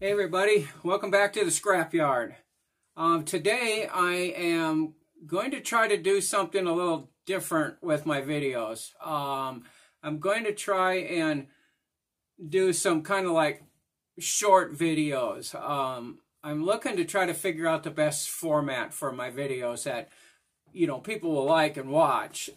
Hey everybody, welcome back to the Scrapyard. Today I am going to try to do something a little different with my videos. I'm going to try and do some kind of like short videos. I'm looking to try to figure out the best format for my videos that, people will like and watch.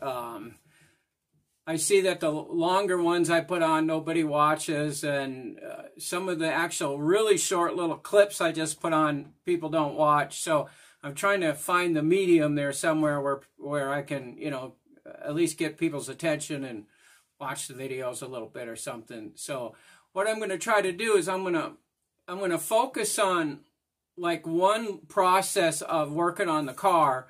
I see that the longer ones I put on, nobody watches, and some of the actual really short little clips I just put on, people don't watch. So I'm trying to find the medium there somewhere where I can, at least get people's attention and watch the videos a little bit or something. So what I'm going to try to do is I'm going to focus on like one process of working on the car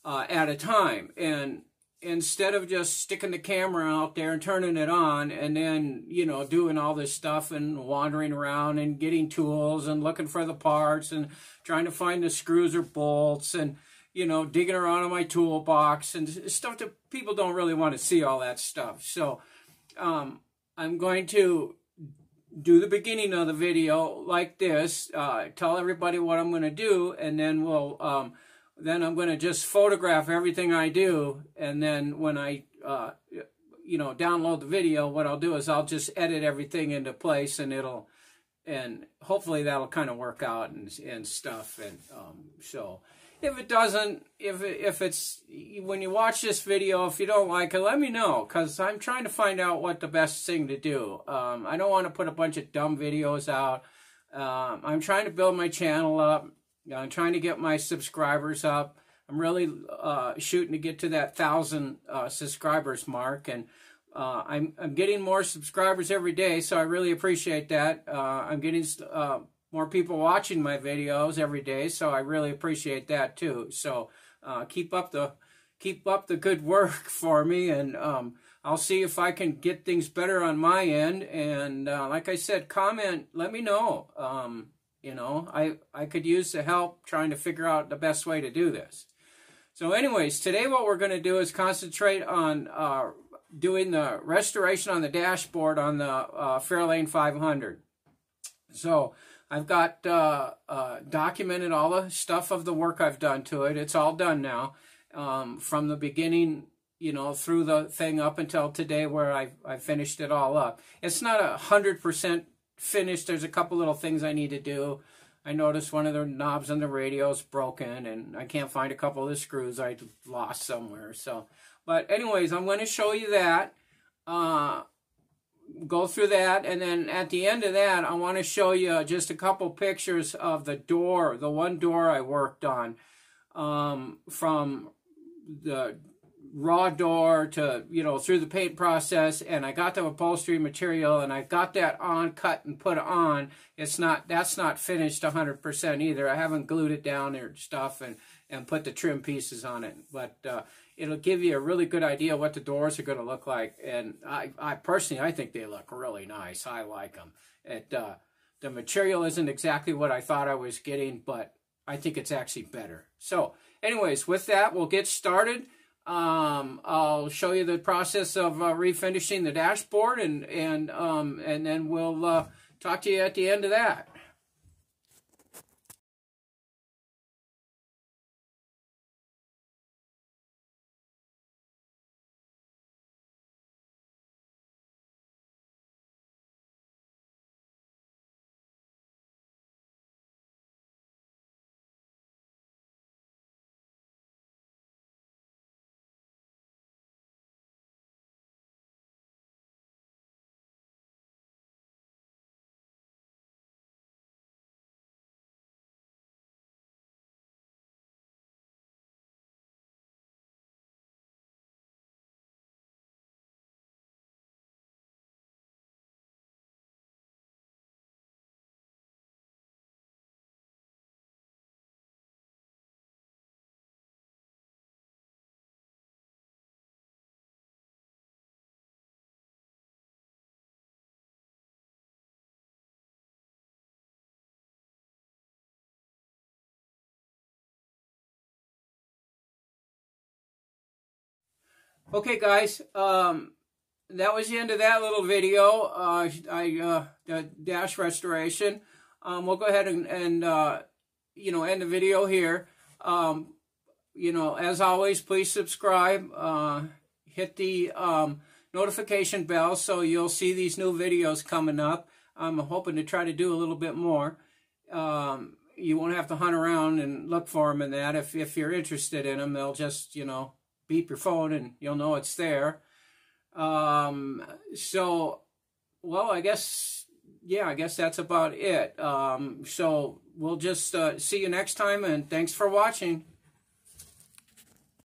at a time, and instead of just sticking the camera out there and turning it on and then, doing all this stuff and wandering around and getting tools and looking for the parts and trying to find the screws or bolts and, digging around in my toolbox and stuff that people don't really want to see, all that stuff. So I'm going to do the beginning of the video like this, tell everybody what I'm going to do, and then then I'm going to just photograph everything I do, and then when I, download the video, what I'll do is I'll just edit everything into place, and hopefully that'll kind of work out and stuff. And so if it doesn't, if it's, when you watch this video, if you don't like it, let me know, because I'm trying to find out what the best thing to do. I don't want to put a bunch of dumb videos out. I'm trying to build my channel up. I'm trying to get my subscribers up. I'm really shooting to get to that 1,000 subscribers mark, and I'm getting more subscribers every day, so I really appreciate that. I'm getting more people watching my videos every day, so I really appreciate that too. So keep up the good work for me, and I'll see if I can get things better on my end. And like I said, comment, let me know. I could use the help trying to figure out the best way to do this. So anyways, today what we're going to do is concentrate on doing the restoration on the dashboard on the Fairlane 500. So I've got documented all the stuff of the work I've done to it. It's all done now, from the beginning, through the thing up until today where I finished it all up. It's not 100% finished. There's a couple little things I need to do. I noticed one of the knobs on the radio is broken, and I can't find a couple of the screws I lost somewhere. So, but anyways, I'm going to show you that, go through that, and then at the end of that, I want to show you just a couple pictures of the door, the one door I worked on, from the raw door to, through the paint process, and I got the upholstery material, and I got that on, cut and put on. That's not finished 100% either. I haven't glued it down or stuff and put the trim pieces on it, but it'll give you a really good idea what the doors are going to look like. And I personally, I think they look really nice. I like them. The material isn't exactly what I thought I was getting, but I think it's actually better. So anyways, with that, we'll get started. I'll show you the process of refinishing the dashboard, and then we'll talk to you at the end of that. Okay, guys, that was the end of that little video, the dash restoration. we'll go ahead and you know, end the video here. You know, as always, please subscribe. Hit the notification bell so you'll see these new videos coming up. I'm hoping to try to do a little bit more. You won't have to hunt around and look for them and that. If you're interested in them, they'll just, you know, beep your phone and you'll know it's there. So, well, I guess, yeah, I guess that's about it. So we'll just see you next time, and thanks for watching.